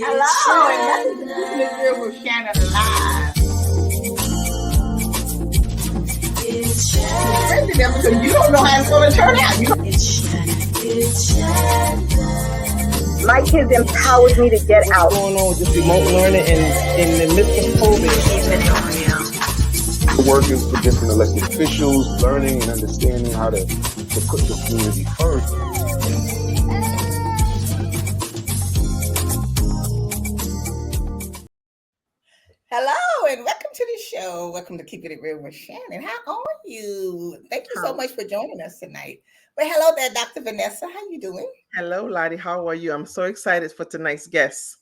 Hello, and welcome to Keep It Real with Shannon Live. Because you don't know how it's going to turn out. My kids empowered me to get out. What's going on with this remote learning and in the midst of COVID? Working for different elected officials, learning and understanding how to put the community first. Hello, and welcome to the show. Welcome to Keep It Real with Shannon. How are you? Thank you so much for joining us tonight. Well, hello there, Dr. Vanessa. How you doing? Hello, Lottie. How are you? I'm so excited for tonight's guest.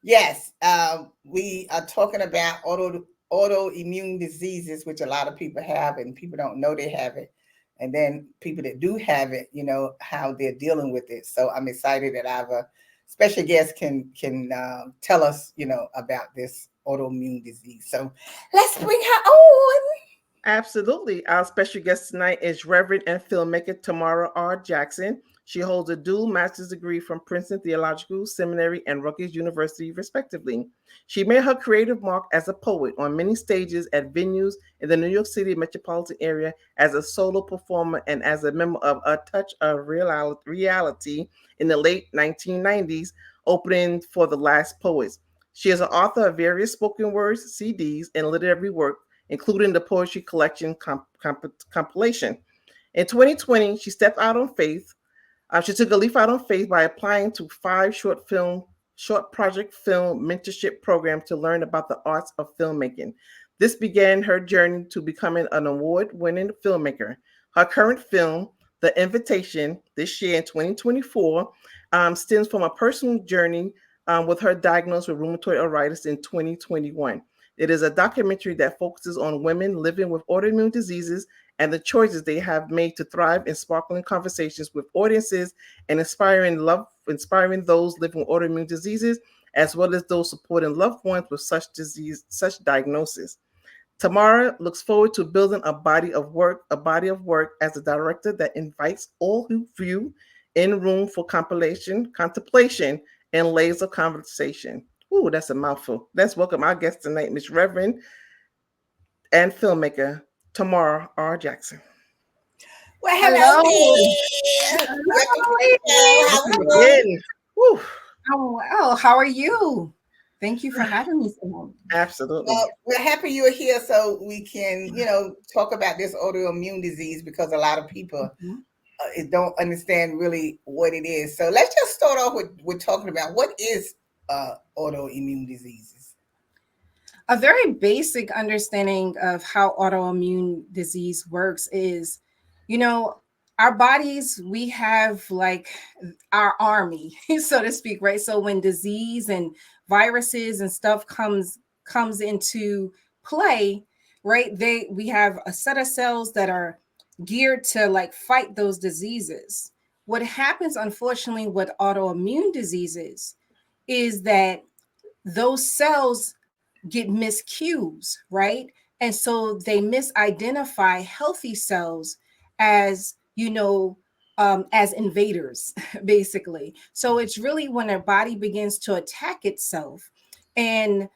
Yes, we are talking about autoimmune diseases, which a lot of people have, and people don't know they have it. And then people that do have it, you know, how they're dealing with it. So I'm excited that I have a special guest can tell us, you know, about this autoimmune disease. So let's bring her on. Absolutely. Our special guest tonight is Reverend and filmmaker Tamara R. Jackson. She holds a dual master's degree from Princeton Theological Seminary and Rutgers University, respectively. She made her creative mark as a poet on many stages at venues in the New York City metropolitan area, as a solo performer, and as a member of A Touch of Reality in the late 1990s, opening for The Last Poets. She is an author of various spoken words, CDs, and literary work, including the poetry collection compilation. In 2020, she stepped out on faith. She took a leaf out on faith by applying to 5 short project film mentorship program to learn about the arts of filmmaking. This began her journey to becoming an award-winning filmmaker. Her current film, The Invitation, this year in 2024, stems from a personal journey with her diagnosed with rheumatoid arthritis in 2021. It is a documentary that focuses on women living with autoimmune diseases and the choices they have made to thrive in sparkling conversations with audiences and inspiring those living with autoimmune diseases, as well as those supporting loved ones with such diagnosis. Tamara looks forward to building a body of work as a director that invites all who view in room for contemplation, and layers of conversation. Ooh, that's a mouthful. Let's welcome our guest tonight, Ms. Reverend and filmmaker Tamara R. Jackson. Well, hello. Oh, well, how are you? Thank you for having me, Simone. Absolutely. We're happy you're here so we can, you know, talk about this autoimmune disease, because a lot of people don't understand really what it is. So let's just start off with talking about what is autoimmune diseases. A very basic understanding of how autoimmune disease works is, you know, our bodies, we have like our army, so to speak, right? So when disease and viruses and stuff comes into play, right? We have a set of cells that are geared to like fight those diseases. What happens, unfortunately, with autoimmune diseases is that those cells get miscues, right? And so they misidentify healthy cells as, you know, as invaders, basically. So it's really when our body begins to attack itself and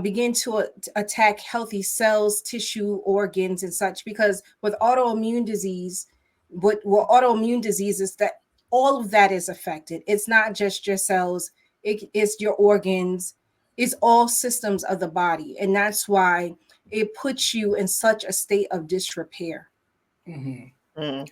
begin to attack healthy cells, tissue, organs, and such. Because with autoimmune disease, autoimmune diseases, that all of that is affected. It's not just your cells, it's your organs, it's all systems of the body. And that's why it puts you in such a state of disrepair. Mm-hmm. Mm-hmm.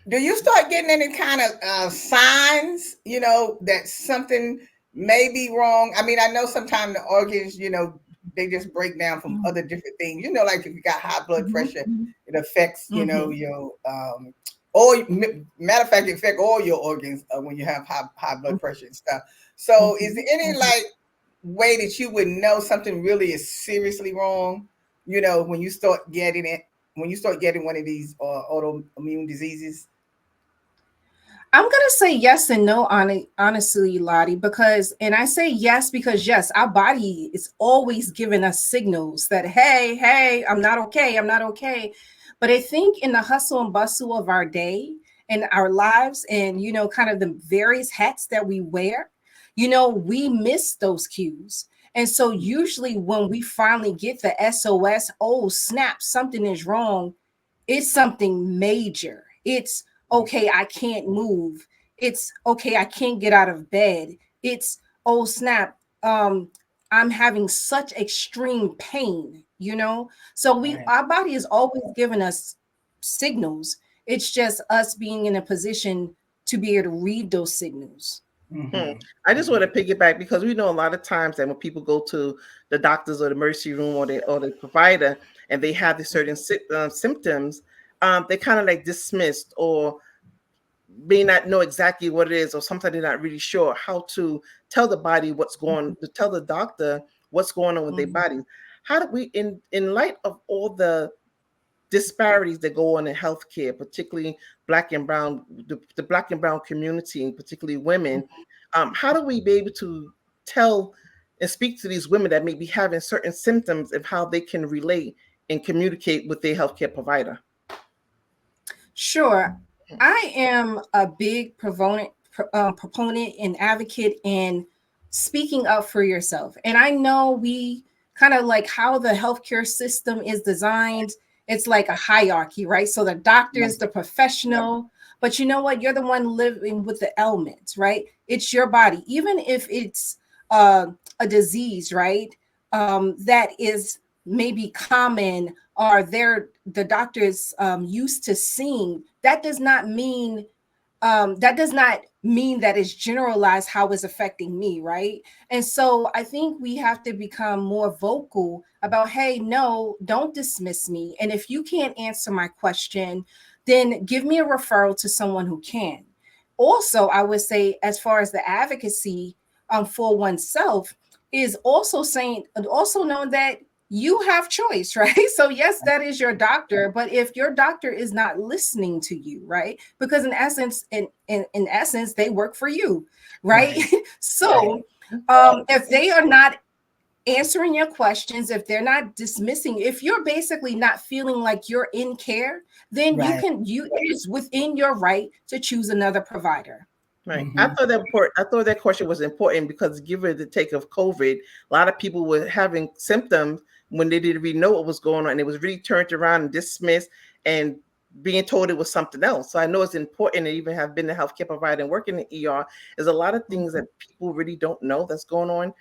Do you start getting any kind of signs, you know, that something may be wrong? I mean, I know sometimes the organs, you know, they just break down from other different things. You know, like if you got high blood pressure, it affects, you know, your, or matter of fact, it affects all your organs when you have high blood pressure and stuff. So is there any like way that you would know something really is seriously wrong, you know, when you start getting one of these autoimmune diseases? I'm going to say yes and no, honestly, Lottie, and I say yes, because yes, our body is always giving us signals that, hey, I'm not okay. But I think in the hustle and bustle of our day and our lives and, you know, kind of the various hats that we wear, we miss those cues. And so usually when we finally get the SOS, oh snap, something is wrong, it's something major. It's okay, I can't move. It's okay, I can't get out of bed. It's oh snap, I'm having such extreme pain, So our body is always giving us signals. It's just us being in a position to be able to read those signals. I just want to piggyback because we know a lot of times that when people go to the doctors or the emergency room or the provider and they have these certain symptoms, they kind of like dismissed or may not know exactly what it is, or sometimes they're not really sure how to tell the body what's going to tell the doctor what's going on with their body. How do we, in light of all the disparities that go on in healthcare, particularly Black and Brown, the Black and Brown community, and particularly women, how do we be able to tell and speak to these women that may be having certain symptoms of how they can relate and communicate with their healthcare provider? Sure. I am a big proponent and advocate in speaking up for yourself. And I know we kind of like how the healthcare system is designed. It's like a hierarchy, right? So the doctor is the professional, but you know what? You're the one living with the ailments, right? It's your body. Even if it's a disease, right? That is maybe common, or the doctors used to seeing, that does not mean that it's generalized how it's affecting me, right? And so I think we have to become more vocal about, hey, no, don't dismiss me. And if you can't answer my question, then give me a referral to someone who can. Also, I would say, as far as the advocacy for oneself, is also knowing that you have choice, right? So yes, that is your doctor, but if your doctor is not listening to you, right? Because in essence, they work for you, right? So if they are not answering your questions, if they're not dismissing, if you're basically not feeling like you're in care, then it is within your right to choose another provider. Right. I thought that question was important because given the take of COVID, a lot of people were having symptoms when they didn't really know what was going on. And it was really turned around and dismissed and being told it was something else. So I know it's important to even have been a healthcare provider and working in the ER. There's a lot of things that people really don't know that's going on.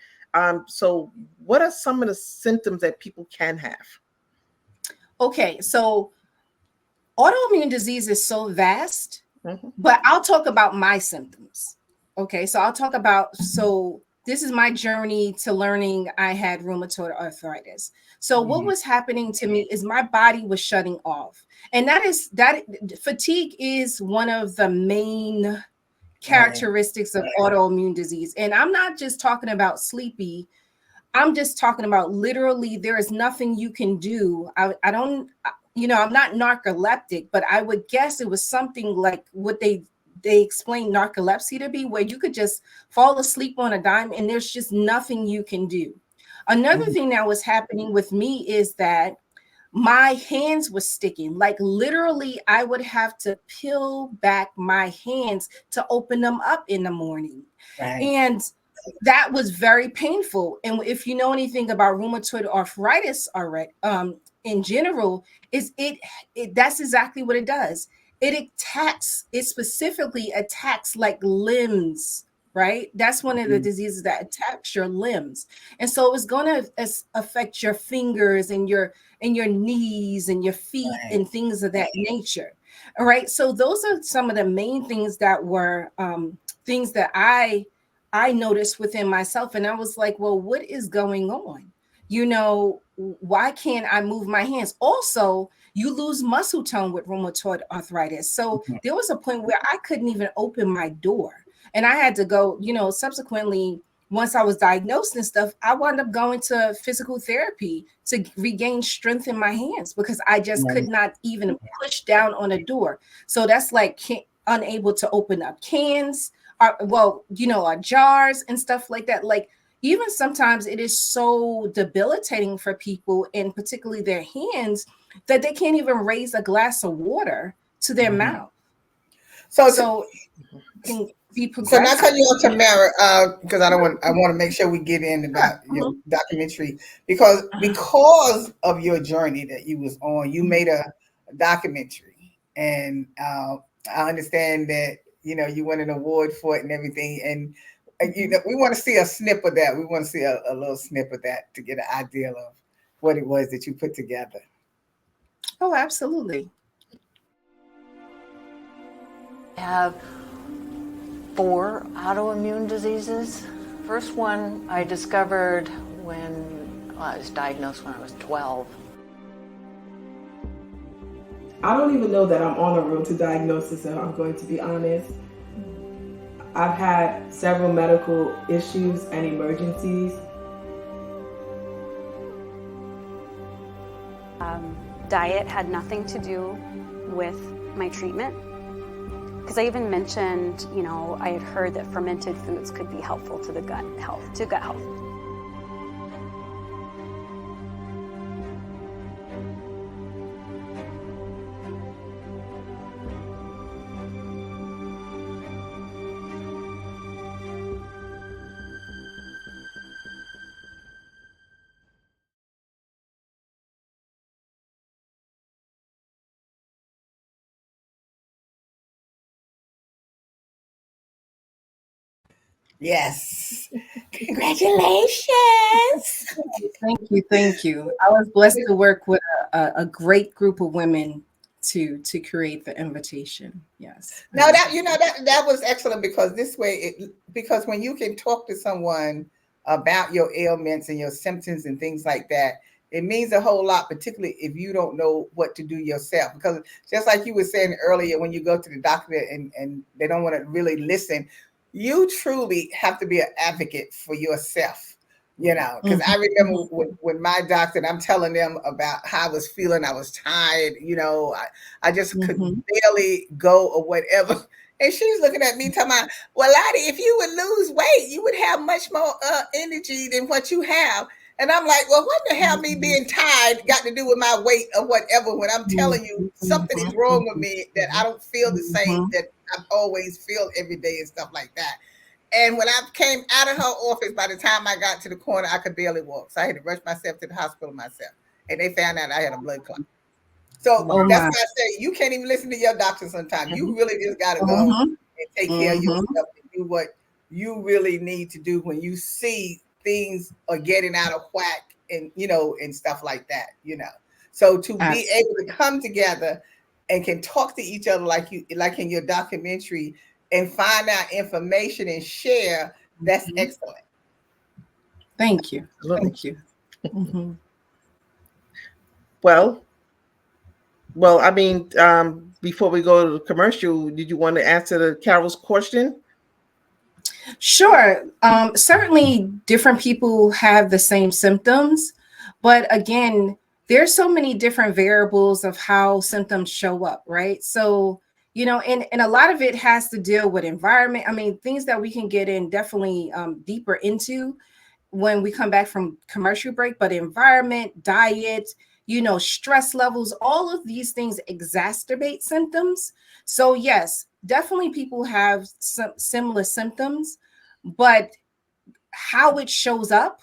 So what are some of the symptoms that people can have? Okay, so autoimmune disease is so vast, but I'll talk about my symptoms. Okay, so I'll talk about, so this is my journey to learning I had rheumatoid arthritis. So what was happening to me is my body was shutting off. And that fatigue is one of the main characteristics of autoimmune disease. And I'm not just talking about sleepy. I'm just talking about literally there is nothing you can do. I don't, I'm not narcoleptic, but I would guess it was something like what they explained narcolepsy to be, where you could just fall asleep on a dime and there's just nothing you can do. Another thing that was happening with me is that my hands were sticking. Like literally, I would have to peel back my hands to open them up in the morning. And that was very painful. And if you know anything about rheumatoid arthritis already, in general, that's exactly what it does. It specifically attacks like limbs, right? That's one of the diseases that attacks your limbs. And so it's going to affect your fingers and your knees and your feet and things of that nature. All right. So those are some of the main things that were things that I noticed within myself. And I was like, well, what is going on? Why can't I move my hands? Also, you lose muscle tone with rheumatoid arthritis. So there was a point where I couldn't even open my door. And I had to go, subsequently, once I was diagnosed and stuff, I wound up going to physical therapy to regain strength in my hands because I just could not even push down on a door. So that's like unable to open up cans, jars and stuff like that. Like even sometimes it is so debilitating for people, and particularly their hands, that they can't even raise a glass of water to their mouth. So be So now progressive. cut you off, Tamara, because I want to make sure we get in about your Mhm. documentary because of your journey that you was on, you made a documentary, and I understand that you won an award for it and everything, and we want to see a snip of that. We want to see a little snip of that to get an idea of what it was that you put together. Oh, absolutely. I have 4 autoimmune diseases. First one I discovered when I was diagnosed when I was 12. I don't even know that I'm on a road to diagnosis, if I'm going to be honest. I've had several medical issues and emergencies. Diet had nothing to do with my treatment. Because I even mentioned, I had heard that fermented foods could be helpful to the gut health. Yes, congratulations. Thank you. I was blessed to work with a great group of women to create the invitation. Yes. No, that was excellent because this way, because when you can talk to someone about your ailments and your symptoms and things like that, it means a whole lot, particularly if you don't know what to do yourself. Because just like you were saying earlier, when you go to the doctor and they don't want to really listen, you truly have to be an advocate for yourself. Because I remember when my doctor, and I'm telling them about how I was feeling, I was tired, I just could barely go or whatever. And she's looking at me talking about, well, Lottie, if you would lose weight, you would have much more energy than what you have. And I'm like, well, what the hell me being tired got to do with my weight or whatever when I'm telling you something is wrong with me, that I don't feel the same that I always feel every day and stuff like that. And when I came out of her office, by the time I got to the corner, I could barely walk. So I had to rush myself to the hospital myself. And they found out I had a blood clot. So that's why I say you can't even listen to your doctor sometimes. You really just got to go and take care of yourself and do what you really need to do when you see things are getting out of whack and, and stuff like that, So to be able to come together and can talk to each other like in your documentary and find out information and share, that's excellent. Thank you. Thank you. Mm-hmm. Well, I mean, before we go to the commercial, did you want to answer Carol's question? Sure. Certainly different people have the same symptoms, but again, there's so many different variables of how symptoms show up, right? So, and a lot of it has to deal with environment. I mean, things that we can get in definitely deeper into when we come back from commercial break, but environment, diet, stress levels, all of these things exacerbate symptoms. So yes, definitely people have some similar symptoms, but how it shows up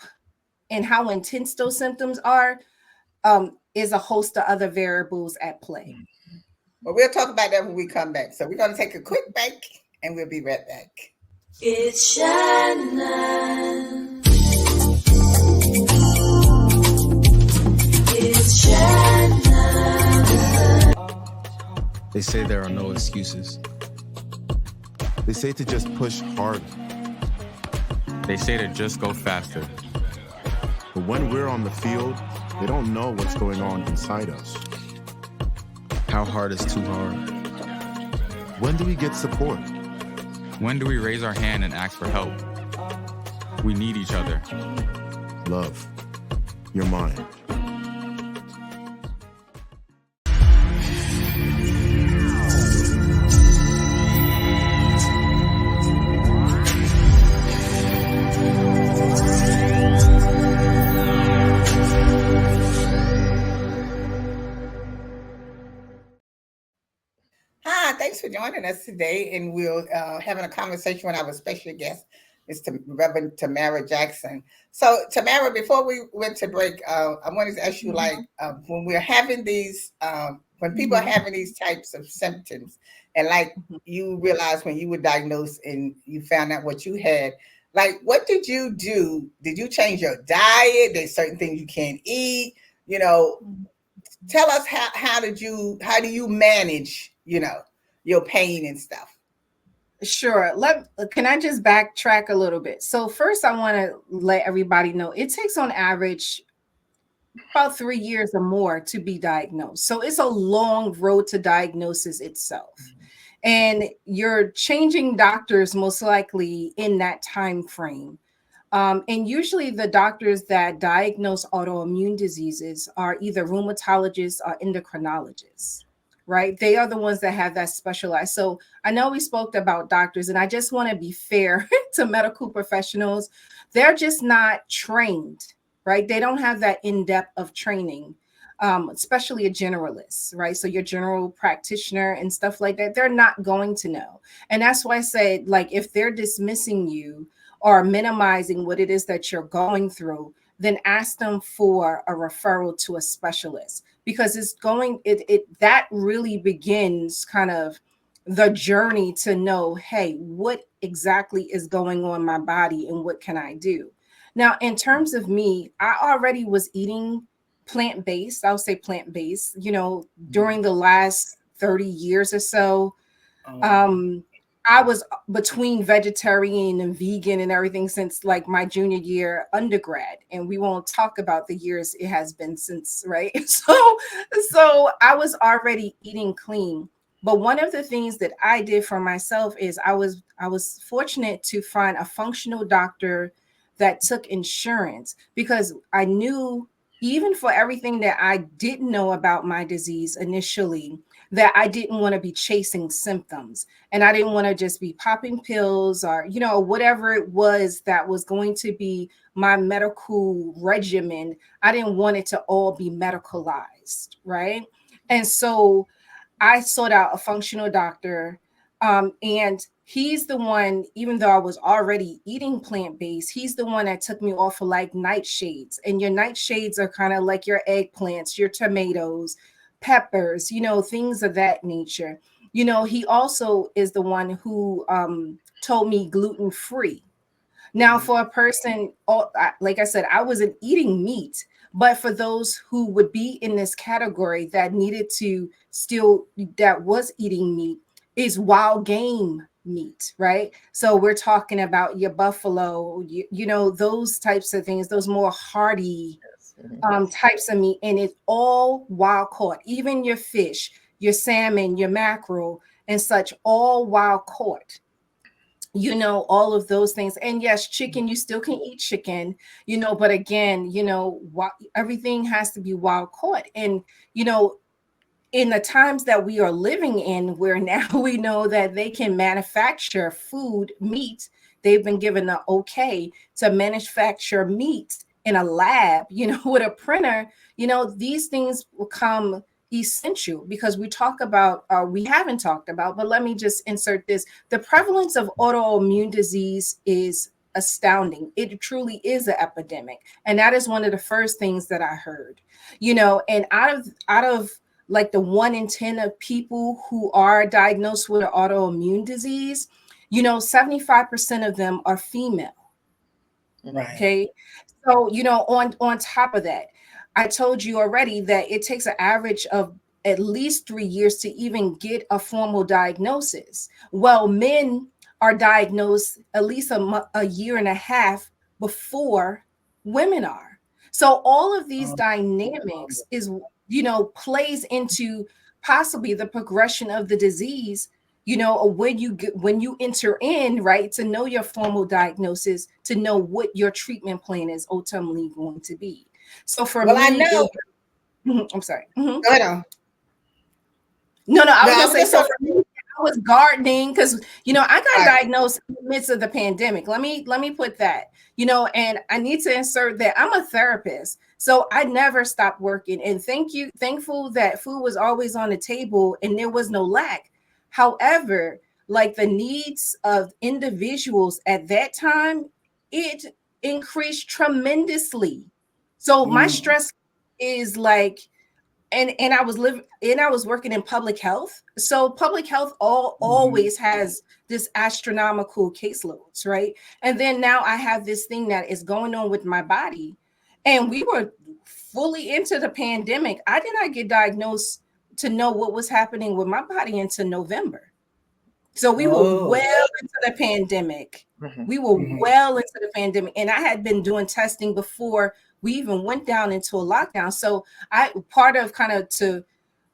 and how intense those symptoms are is a host of other variables at play. Well, we'll talk about that when we come back. So we're going to take a quick break and we'll be right back. It's Shannon. It's Shannon. They say there are no excuses. They say to just push harder. They say to just go faster. But when we're on the field, they don't know what's going on inside us. How hard is too hard? When do we get support? When do we raise our hand and ask for help? We need each other. Love. You're mine. thanks for joining us today. And we're having a conversation with our special guest, Mr. Reverend Tamara Jackson. So, Tamara, before we went to break, I wanted to ask you, like, when we're having these, when people are having these types of symptoms, and like you realized when you were diagnosed and you found out what you had, like, what did you do? Did you change your diet? There's certain things you can't eat. You know, tell us how do you manage, your pain and stuff? Sure. Can I just backtrack a little bit? So first I want to let everybody know it takes on average about 3 years or more to be diagnosed. So it's a long road to diagnosis itself. And you're changing doctors most likely in that time frame. And usually the doctors that diagnose autoimmune diseases are either rheumatologists or endocrinologists, right? They are the ones that have that specialized. So I know we spoke about doctors, and I just want to be fair to medical professionals. They're just not trained, right? They don't have that in-depth of training, especially a generalist, right? So your general practitioner and stuff like that, they're not going to know. And that's why I said, like, if they're dismissing you or minimizing what it is that you're going through, then ask them for a referral to a specialist, because that really begins kind of the journey to know, hey, what exactly is going on in my body and what can I do? Now, in terms of me, I already was eating plant-based. I'll say plant-based, during the last 30 years or so. I was between vegetarian and vegan and everything since like my junior year undergrad, and we won't talk about the years it has been since, right? So I was already eating clean. But one of the things that I did for myself is I was fortunate to find a functional doctor that took insurance, because I knew, even for everything that I didn't know about my disease initially, that I didn't want to be chasing symptoms, and I didn't want to just be popping pills or, whatever it was that was going to be my medical regimen. I didn't want it to all be medicalized, right? And so I sought out a functional doctor, and he's the one, even though I was already eating plant-based, he's the one that took me off of like nightshades. And your nightshades are kind of like your eggplants, your tomatoes, peppers, things of that nature. He also is the one who told me gluten-free. Now, for a person, like I said, I wasn't eating meat, but for those who would be in this category that needed to that was eating meat, is wild game meat, right? So we're talking about your buffalo, those types of things, those more hardy types of meat, and it's all wild caught. Even your fish, your salmon, your mackerel, and such, all wild caught. All of those things. And yes, chicken, you still can eat chicken, but again, everything has to be wild caught. And in the times that we are living in, where now we know that they can manufacture food, meat, they've been given the okay to manufacture meat in a lab, with a printer, these things will come essential, because we haven't talked about, but let me just insert this. The prevalence of autoimmune disease is astounding. It truly is an epidemic. And that is one of the first things that I heard, and out of like the 1 in 10 of people who are diagnosed with an autoimmune disease, 75% of them are female. Right. Okay. So, on top of that, I told you already that it takes an average of at least 3 years to even get a formal diagnosis. Well, men are diagnosed at least a year and a half before women are. So all of these dynamics is, plays into possibly the progression of the disease, when you enter in, right, to know your formal diagnosis, to know what your treatment plan is ultimately going to be. So for me, I know. I'm sorry. Go ahead on. No, I was gonna say, so for me, I was gardening because I got diagnosed in the midst of the pandemic. Let me put that, and I need to insert that I'm a therapist. So I never stopped working, and thankful that food was always on the table and there was no lack. However, like the needs of individuals at that time, it increased tremendously. So my stress is like, and I was working in public health. So public health always has this astronomical caseloads, right? And then now I have this thing that is going on with my body. And we were fully into the pandemic. I did not get diagnosed to know what was happening with my body until November. So we were well into the pandemic. We were well into the pandemic. And I had been doing testing before we even went down into a lockdown. So I part of kind of to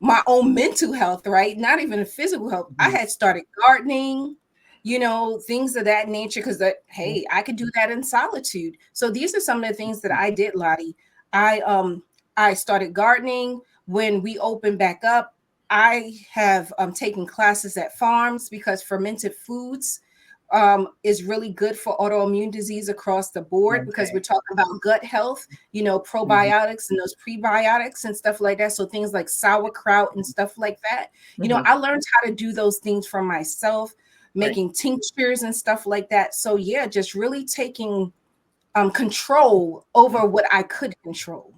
my own mental health, right? Not even physical health. I had started gardening, you know, things of that nature, because that, hey, I could do that in solitude. So these are some of the things that I did, Lottie. I started gardening when we opened back up. I have taken classes at farms because fermented foods is really good for autoimmune disease across the board, because we're talking about gut health, you know, probiotics and those prebiotics and stuff like that. So things like sauerkraut and stuff like that. You know, I learned how to do those things for myself, making tinctures and stuff like that. So yeah, just really taking control over what I could control.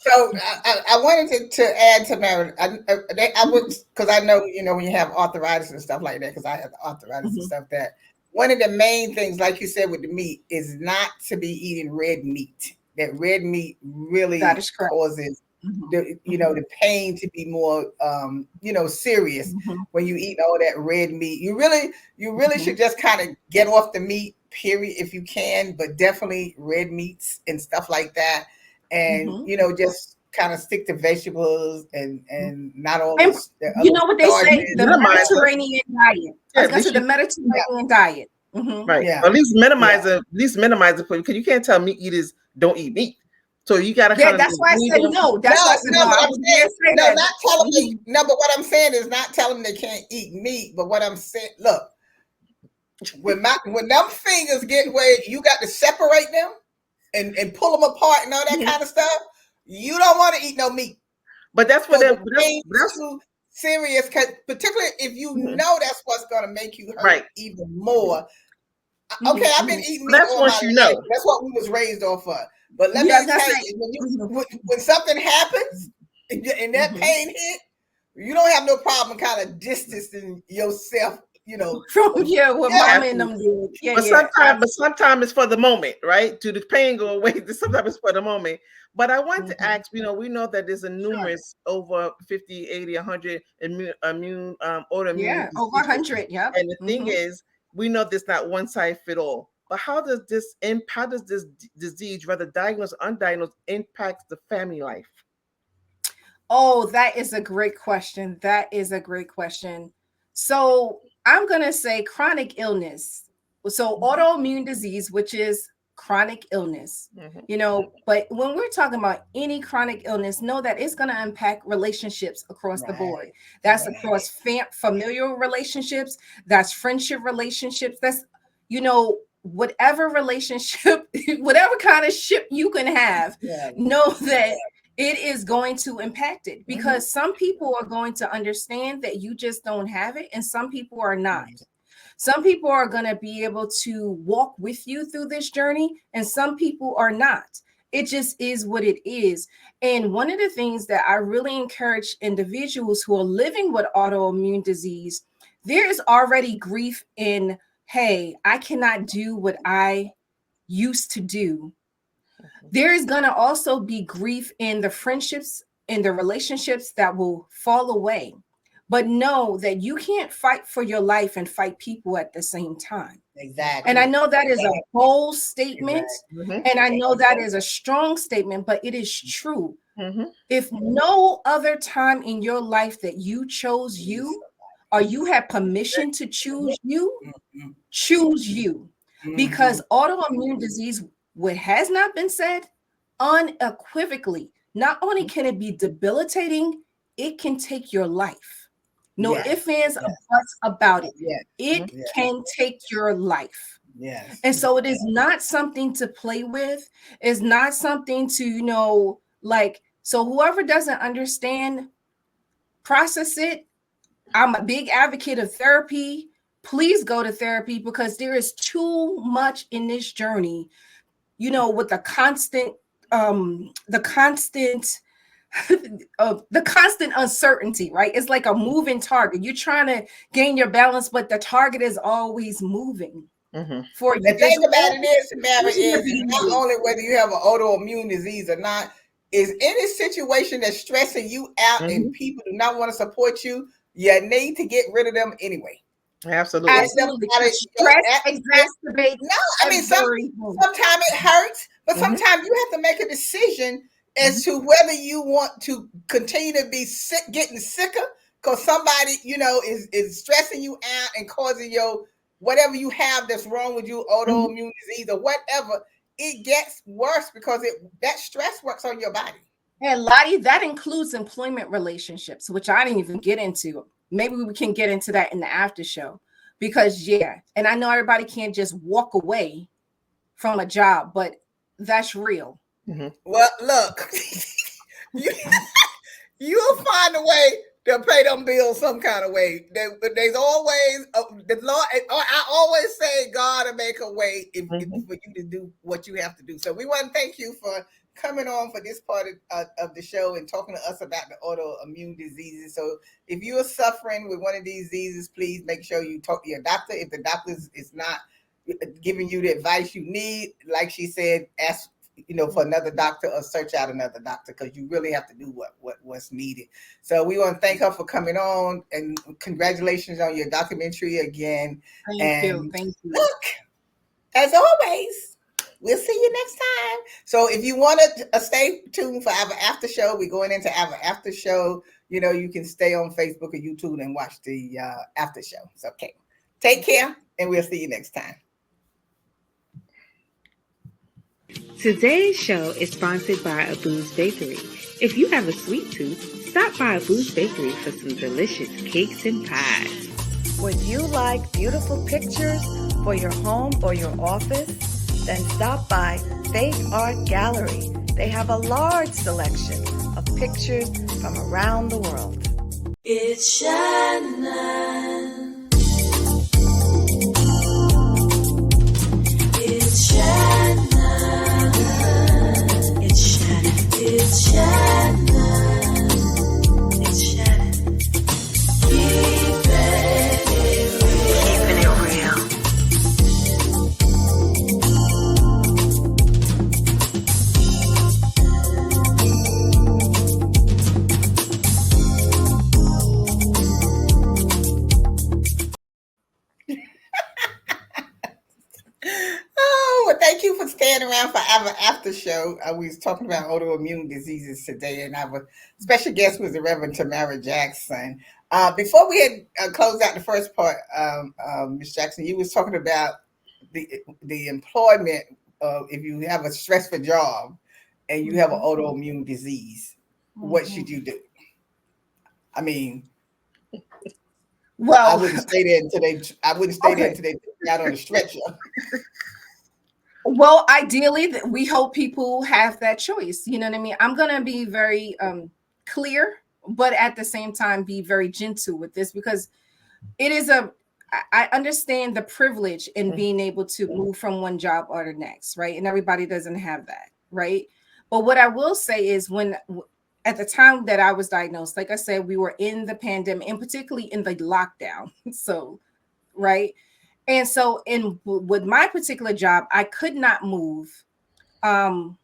So I wanted to add to Mary. I would, because I know, you know, when you have arthritis and stuff like that, because I have arthritis and stuff, that one of the main things, like you said, with the meat is not to be eating red meat. That red meat really causes the, you know, the pain to be more, you know, serious when you eat all that red meat. You really should just kind of get off the meat, period, if you can, but definitely red meats and stuff like that. And you know, just kind of stick to vegetables and not all this. You know what they say, the Mediterranean diet. I was gonna say the Mediterranean diet. Right. Yeah. At least minimize it. At least minimize it for you, because you can't tell meat eaters don't eat meat. So you gotta. Yeah, that's why I said no. That's why I said no. Not telling them. No, but what I'm saying is not telling them they can't eat meat. But what I'm saying, look, when them fingers get where you got to separate them and pull them apart and all that kind of stuff, you don't want to eat no meat. But that's what that's too serious, particularly if you know that's what's going to make you hurt even more. Okay, I've been eating meat all my life. That's what we was raised off of. But let me tell you, when something happens and that pain hit, you don't have no problem kind of distancing yourself, you know, from what mama and them did. But sometimes it's for the moment, right? To the pain go away. Sometimes it's for the moment. But I want to ask, you know, we know that there's a numerous over 50, 80, 100 autoimmune. Yeah, over 100. Yeah. And the thing is, we know there's not one size fit all. But how does this disease, whether diagnosed or undiagnosed, impact the family life? Oh, that is a great question. That is a great question. So I'm going to say chronic illness. So autoimmune disease, which is chronic illness, you know, but when we're talking about any chronic illness, know that it's going to impact relationships across the board. That's across familial relationships. That's friendship relationships. That's, you know, whatever relationship, whatever kind of ship you can have, know that it is going to impact it, because some people are going to understand that you just don't have it, and some people are not. Some people are going to be able to walk with you through this journey, and some people are not. It just is what it is. And one of the things that I really encourage individuals who are living with autoimmune disease, there is already grief in, hey, I cannot do what I used to do. There is going to also be grief in the friendships and the relationships that will fall away. But know that you can't fight for your life and fight people at the same time. Exactly. And I know that is a bold statement, and I know that is a strong statement, but it is true. If no other time in your life that you chose you, or you had permission to choose you, choose you. Because autoimmune disease, what has not been said, unequivocally, not only can it be debilitating, it can take your life. No ifs, ands, or buts about it. It can take your life. And so it is not something to play with. It's not something to, you know, like, so whoever doesn't understand, process it, I'm a big advocate of therapy. Please go to therapy because there is too much in this journey, with the constant the constant uncertainty, right? It's like a moving target. You're trying to gain your balance, but the target is always moving for you. The thing about it is, Mary, is not moving. only whether you have an autoimmune disease or not, is any situation that's stressing you out and people do not want to support you, you need to get rid of them anyway. Absolutely. Absolutely. Stress exacerbates. No, I mean, sometimes it hurts, but sometimes you have to make a decision as to whether you want to continue to be sick, getting sicker, because somebody, is stressing you out and causing your whatever you have that's wrong with you, autoimmune disease or whatever. It gets worse because that stress works on your body. And Lottie, that includes employment relationships, which I didn't even get into. Maybe we can get into that in the after show, because and I know everybody can't just walk away from a job, but that's real. Well, look, you'll find a way to pay them bills some kind of way. There's always the Lord. I always say God will make a way for you to do what you have to do. So we want to thank you for coming on for this part of the show and talking to us about the autoimmune diseases. So if you are suffering with one of these diseases, please make sure you talk to your doctor. If the doctor is not giving you the advice you need, like she said, ask for another doctor or search out another doctor, because you really have to do what's needed. So we want to thank her for coming on, and congratulations on your documentary again. Thank you. Look, as always, we'll see you next time. So if you want to stay tuned for our after show, we're going into our after show. You can stay on Facebook or YouTube and watch the after show. So, okay. Take care, and we'll see you next time. Today's show is sponsored by Abu's Bakery. If you have a sweet tooth, stop by Abu's Bakery for some delicious cakes and pies. Would you like beautiful pictures for your home or your office? Then stop by Fake Art Gallery. They have a large selection of pictures from around the world. It's Shannon. It's Shannon. It's Shannon. It's Shannon. It's Shannon. Keeping it real. Thank you for staying around for our after show. We was talking about autoimmune diseases today, and our special guest was the Reverend Tamara Jackson. Before we had closed out the first part, Ms. Jackson, you was talking about the employment if you have a stressful job and you have an autoimmune disease, what should you do? I mean, I wouldn't stay there until they took me out on the stretcher. Well, ideally, we hope people have that choice. You know what I mean? I'm going to be very clear, but at the same time, be very gentle with this, because I understand the privilege in being able to move from one job or the next, right? And everybody doesn't have that, right? But what I will say is at the time that I was diagnosed, like I said, we were in the pandemic, and particularly in the lockdown. So, right? And so with my particular job, I could not move out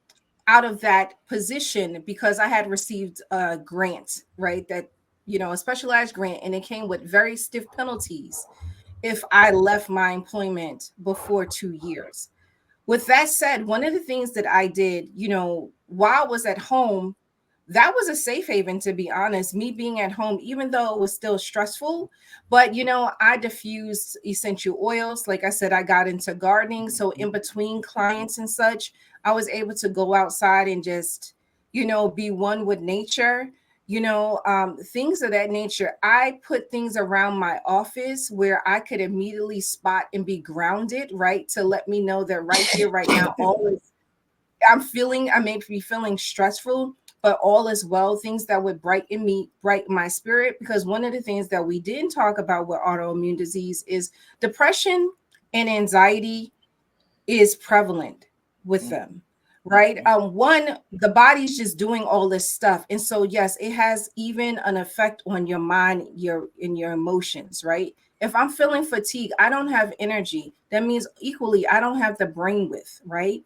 of that position because I had received a grant, right? That, a specialized grant, and it came with very stiff penalties if I left my employment before 2 years. With that said, one of the things that I did, while I was at home, that was a safe haven, to be honest, me being at home, even though it was still stressful. But, I diffused essential oils. Like I said, I got into gardening. So in between clients and such, I was able to go outside and just, be one with nature, things of that nature. I put things around my office where I could immediately spot and be grounded, right? To let me know that right here, right now, always I may be feeling stressful, but all is well, things that would brighten my spirit. Because one of the things that we didn't talk about with autoimmune disease is depression and anxiety is prevalent with them, right? One, the body's just doing all this stuff, and so yes, it has even an effect on your mind, your emotions, right? If I'm feeling fatigue, I don't have energy. That means equally, I don't have the brainwidth, right?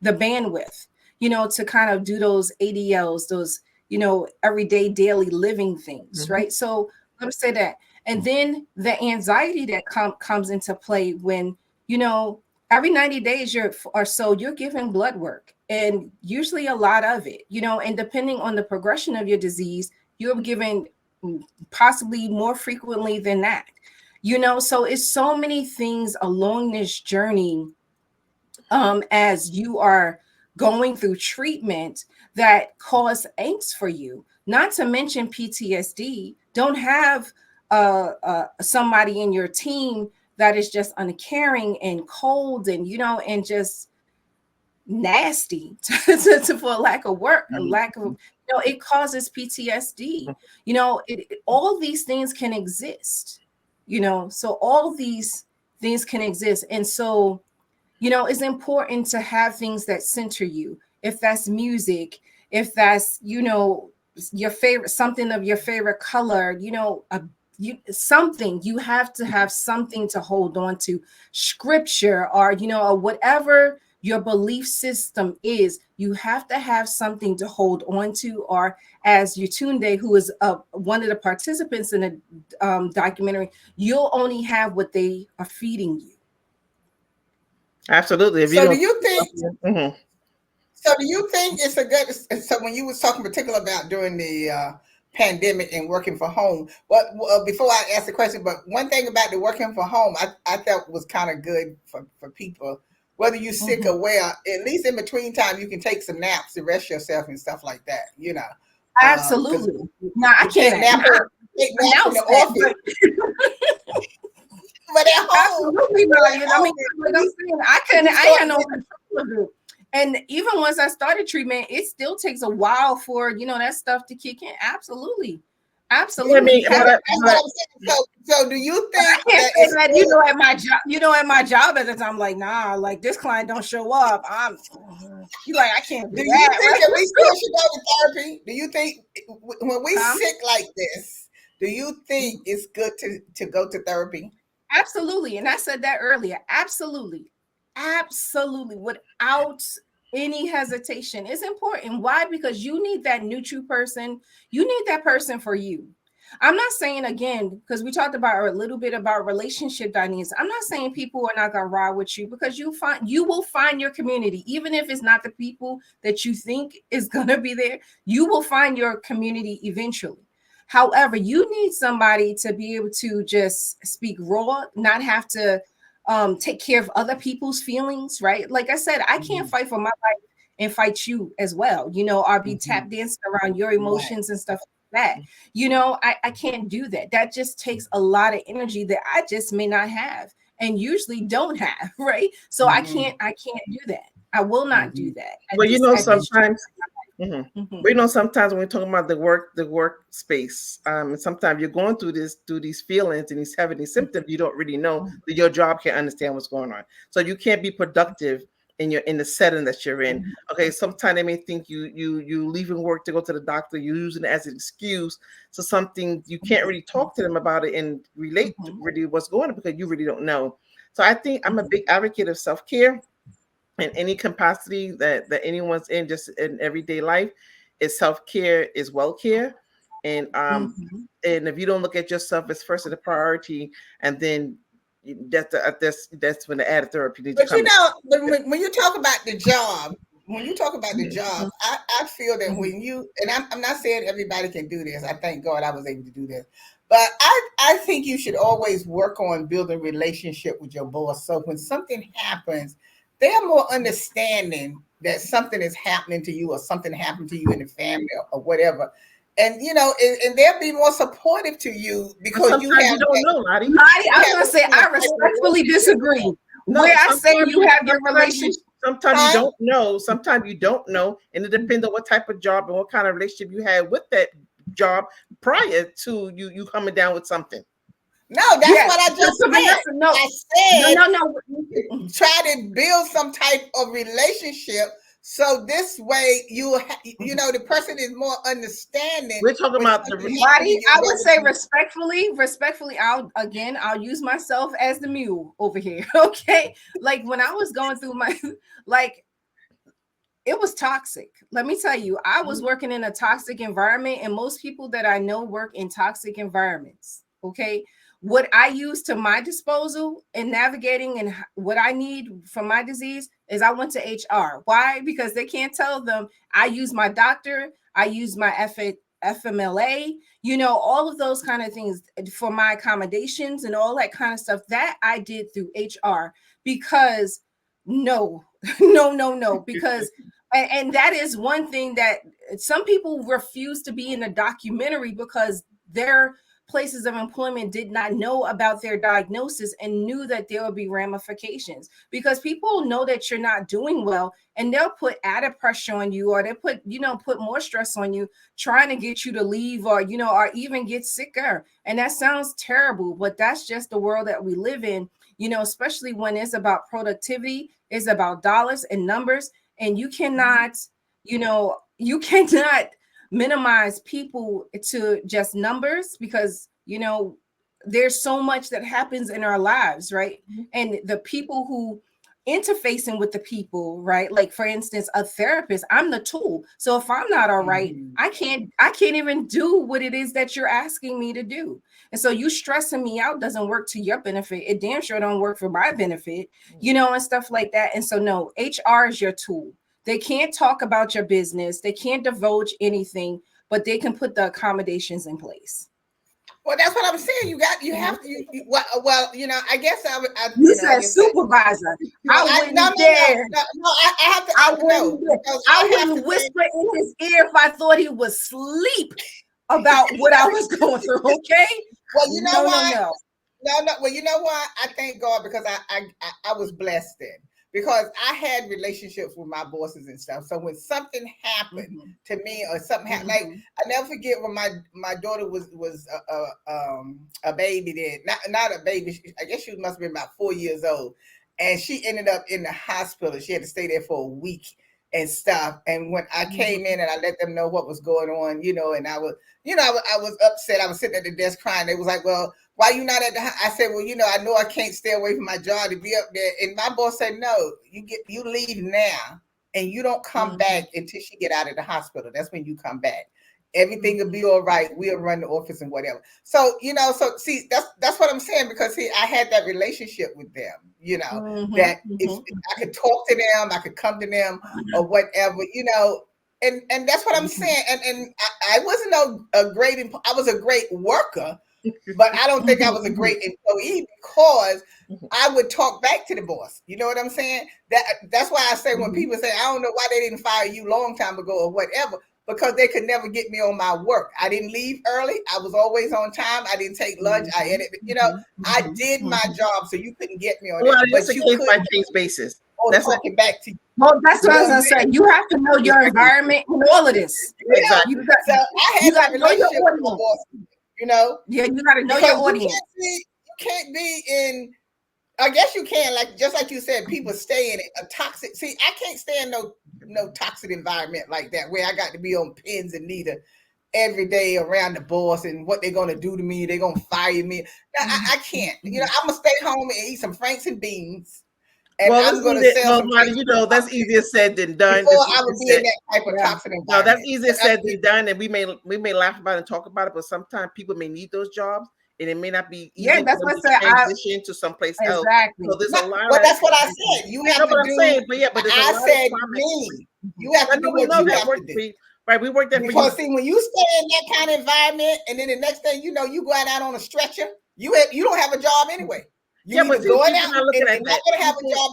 The bandwidth, to kind of do those ADLs, those, everyday daily living things, right? So let me say that. And then the anxiety that comes into play when, every 90 days or so, you're giving blood work, and usually a lot of it, and depending on the progression of your disease, you're given possibly more frequently than that. So it's so many things along this journey, as you are going through treatment, that cause angst for you, not to mention PTSD. Don't have somebody in your team that is just uncaring and cold and, and just nasty for lack of it causes PTSD. All these things can exist, so all these things can exist. And so, it's important to have things that center you. If that's music, if that's, your favorite, something of your favorite color, something, you have to have something to hold on to, scripture, or, or whatever your belief system is, you have to have something to hold on to. Or as Yatunde, who is one of the participants in the documentary, you'll only have what they are feeding you. Absolutely. So do you think? So do you think it's a good? So when you was talking particular about during the pandemic and working from home, before I ask the question, but one thing about the working from home, I thought was kind of good for people. Whether you're sick or well, at least in between time, you can take some naps to rest yourself and stuff like that. Absolutely. No, I can't nap in the office. But at home, absolutely not. I mean, like I'm saying, I had no control of it. And even once I started treatment, it still takes a while for that stuff to kick in. Absolutely. Absolutely. So do you think I can't say that, at my job, at my job at the time, like, nah, like this client don't show up. You like, I can't do you that. think that we still should go to therapy? Do you think when we sick like this, do you think it's good to go to therapy? Absolutely. And I said that earlier. Absolutely. Absolutely. Without any hesitation. It's important. Why? Because you need that neutral person. You need that person for you. I'm not saying, again, because we talked about a little bit about relationship dynamics. I'm not saying people are not going to ride with you, because you will find your community, even if it's not the people that you think is going to be there. You will find your community eventually. However, you need somebody to be able to just speak raw, not have to take care of other people's feelings, right? Like I said, I can't fight for my life and fight you as well. I'll be tap dancing around your emotions and stuff like that. I can't do that. That just takes a lot of energy that I just may not have and usually don't have, right? So I can't do that. I will not do that. Well, sometimes. Sometimes when we're talking about the workspace, and sometimes you're going through these feelings and having these symptoms, you don't really know that your job can't understand what's going on. So you can't be productive in the setting that you're in. Okay, sometimes they may think you leaving work to go to the doctor, you're using it as an excuse. So something you can't really talk to them about it and relate to really what's going on, because you really don't know. So I think I'm a big advocate of self-care in any capacity that anyone's in, just in everyday life. Is self-care is well-care. And and if you don't look at yourself as first as a priority, and then that's when the added therapy needs to come. But when you talk about the job, I feel that when you, and I'm not saying everybody can do this. I thank God I was able to do this. But I think you should always work on building relationship with your boss. So when something happens, they're more understanding that something is happening to you, or something happened to you in the family, or whatever. And and they'll be more supportive to you, because you don't know, Lottie. I was gonna say, I respectfully disagree. Where I say you have your relationship, Sometimes you don't know. Sometimes you don't know, and it depends on what type of job and what kind of relationship you had with that job prior to you coming down with something. No, that's what I just said. Vanessa, no. I said No. try to build some type of relationship. So this way, you know, the person is more understanding. We're talking about the body. I would say respectfully. I'll use myself as the mule over here. Okay, like when I was going through my, like, it was toxic. Let me tell you, I was working in a toxic environment, and most people that I know work in toxic environments. Okay. What I use to my disposal in navigating and what I need for my disease is I went to HR. Why? Because they can't tell them. I use my doctor. I use my FMLA, you know, all of those kind of things for my accommodations and all that kind of stuff that I did through HR because no, because and that is one thing that some people refuse to be in a documentary because their places of employment did not know about their diagnosis and knew that there would be ramifications because people know that you're not doing well and they'll put added pressure on you or they put more stress on you trying to get you to leave or or even get sicker. And that sounds terrible, but that's just the world that we live in, especially when it's about productivity, it's about dollars and numbers, and you cannot minimize people to just numbers because there's so much that happens in our lives, right? And the people who interfacing with the people, right? Like for instance, a therapist, I'm the tool. So if I'm not all right, I can't even do what it is that you're asking me to do. And so you stressing me out doesn't work to your benefit. It damn sure don't work for my benefit, and stuff like that. And so no, HR is your tool. They can't talk about your business. They can't divulge anything, but they can put the accommodations in place. Well, that's what I'm saying. You have to. Well, I guess I would. You said supervisor. I wouldn't dare. No, I have to. I wouldn't whisper in his ear if I thought he was asleep about what I was going through. Okay. Well, you know what? No. Well, you know what? I thank God because I was blessed then. Because I had relationships with my bosses and stuff. So when something happened to me or something happened, like I never forget when my daughter was a baby then, not a baby. I guess she must have been about 4 years old. And she ended up in the hospital. She had to stay there for a week and stuff. And when I came in and I let them know what was going on, and I was, I was upset. I was sitting at the desk crying. They was like, well, why you not at the house? I said, well, I know I can't stay away from my job to be up there. And my boss said, no, you leave now and you don't come back until she get out of the hospital. That's when you come back. Everything will be all right. We'll run the office and whatever. So, so see, that's what I'm saying, because I had that relationship with them, that if I could talk to them, I could come to them or whatever, and that's what I'm saying. And I wasn't I was a great worker, but I don't think I was a great employee because I would talk back to the boss. You know what I'm saying? That's why I say when people say, I don't know why they didn't fire you long time ago or whatever, because they could never get me on my work. I didn't leave early. I was always on time. I didn't take lunch. I edited, I did my job, so you couldn't get me on that. But you could by case basis. That's talking back to you. Well, that's what I was gonna say. You have to know your environment and all of this. Exactly. So I had that relationship with my boss. Yeah, you got to know your audience. You can't be in. I guess you can, just like you said, people stay in a toxic. See, I can't stay in no toxic environment like that where I got to be on pins and needles every day around the boss and what they're gonna do to me. They're gonna fire me. No, I can't. I'm gonna stay home and eat some Franks and beans. And I'm going to sell some. That's easier said than done. Before I would be in that type of toxic environment. No, that's easier said than done, and we may laugh about it and talk about it, but sometimes people may need those jobs, and it may not be easy that's what I transition to someplace else. Exactly. So there's a lot. Well, that's what I said. You have to do. Saying, but there's I said me. You have to do what you have to do. Right, we work there because see, when you stay in that kind of environment, and then the next thing you know, you go out on a stretcher. You don't have a job anyway. But going out and not gonna have a job.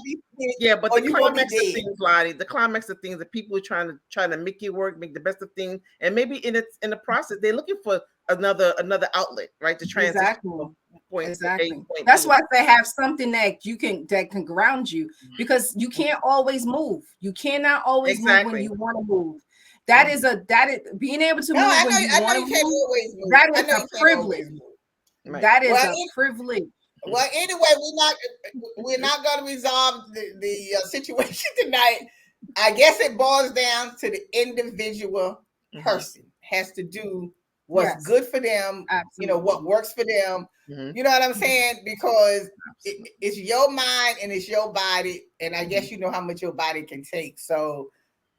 But the climax of things, Lottie, the climax of things, the people are trying to make it work, make the best of things, and maybe in the process, they're looking for another outlet, right? To transition Exactly. That's why they have something that can ground you, because you can't always move. You cannot always move when you want to move. That is being able to move when you want to move. That is a privilege. That is a privilege. Well, anyway, we're not going to resolve the situation tonight. I guess it boils down to the individual person has to do what's good for them. You know, what works for them. You know what I'm saying? Because it's your mind and it's your body, and I guess you know how much your body can take. So,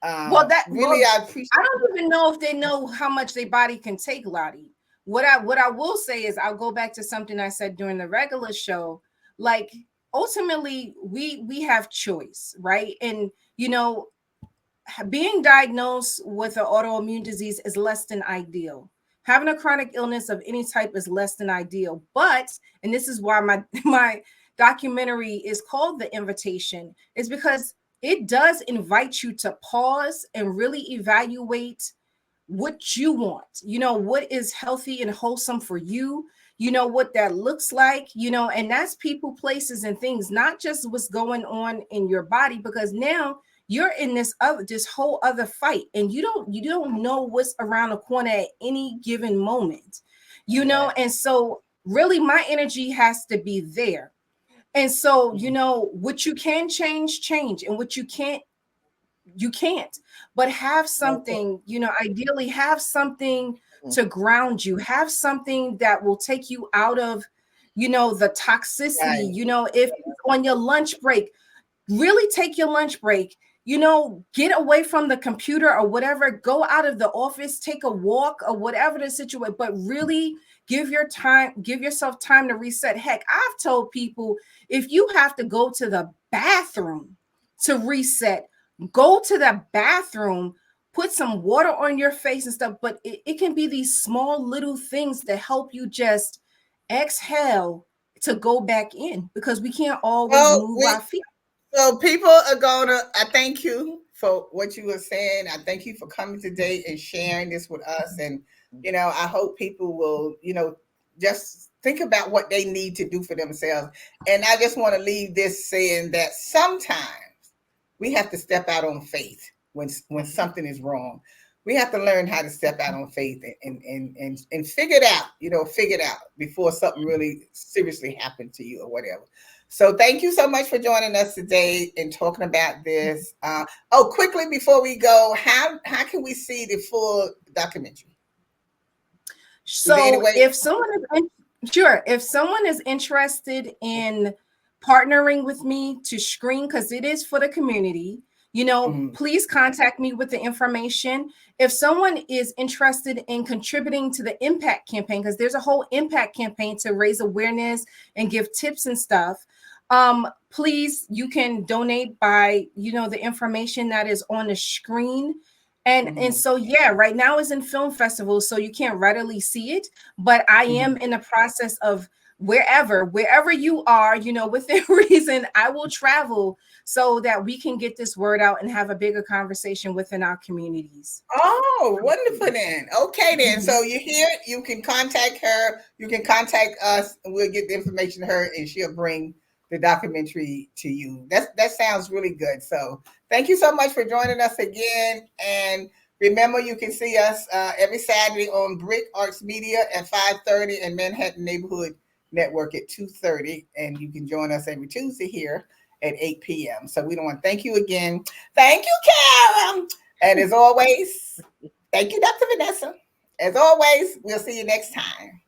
I appreciate. I don't even know if they know how much their body can take, Lottie. What I will say is, I'll go back to something I said during the regular show. Like, ultimately, we have choice, right? And you know, being diagnosed with an autoimmune disease is less than ideal. Having a chronic illness of any type is less than ideal. But, and this is why my documentary is called The Invitation, is because it does invite you to pause and really evaluate what you want. You know, what is healthy and wholesome for you. You know what that looks like, you know, and that's people, places, and things, not just what's going on in your body, because now you're in this whole other fight, and you don't know what's around the corner at any given moment, you know. And so really my energy has to be there. And so, you know, what you can change, and what you can't, but have something, you know, ideally have something to ground you, have something that will take you out of, you know, the toxicity. You know, if on your lunch break, really take your lunch break, you know, get away from the computer or whatever, go out of the office, take a walk or whatever the situation, but really give yourself time to reset. Heck, I've told people, if you have to go to the bathroom to reset, go to the bathroom, put some water on your face and stuff. But it can be these small little things that help you just exhale to go back in, because we can't always move our feet. So people are I thank you for what you were saying. I thank you for coming today and sharing this with us. And, you know, I hope people will, you know, just think about what they need to do for themselves. And I just want to leave this saying that sometimes we have to step out on faith when something is wrong. We have to learn how to step out on faith and figure it out before something really seriously happened to you or whatever. So thank you so much for joining us today and talking about this. Quickly before we go, how can we see the full documentary? So if someone is interested in partnering with me to screen, because it is for the community, you know, please contact me with the information. If someone is interested in contributing to the impact campaign, because there's a whole impact campaign to raise awareness and give tips and stuff, please, you can donate by, you know, the information that is on the screen. And so, yeah, right now is in film festivals, so you can't readily see it, but I am in the process of wherever you are, you know, within reason, I will travel so that we can get this word out and have a bigger conversation within our communities. Oh, wonderful then. Okay then. So you hear it, you can contact her, you can contact us, and we'll get the information to her and she'll bring the documentary to you. That sounds really good. So thank you so much for joining us again. And remember, you can see us every Saturday on Brick Arts Media at 5:30 and Manhattan Neighborhood Network at 2:30. And you can join us every Tuesday here at 8 p.m. So we don't want to thank you again. Thank you, Karen. And as always, thank you, Dr. Vanessa. As always, we'll see you next time.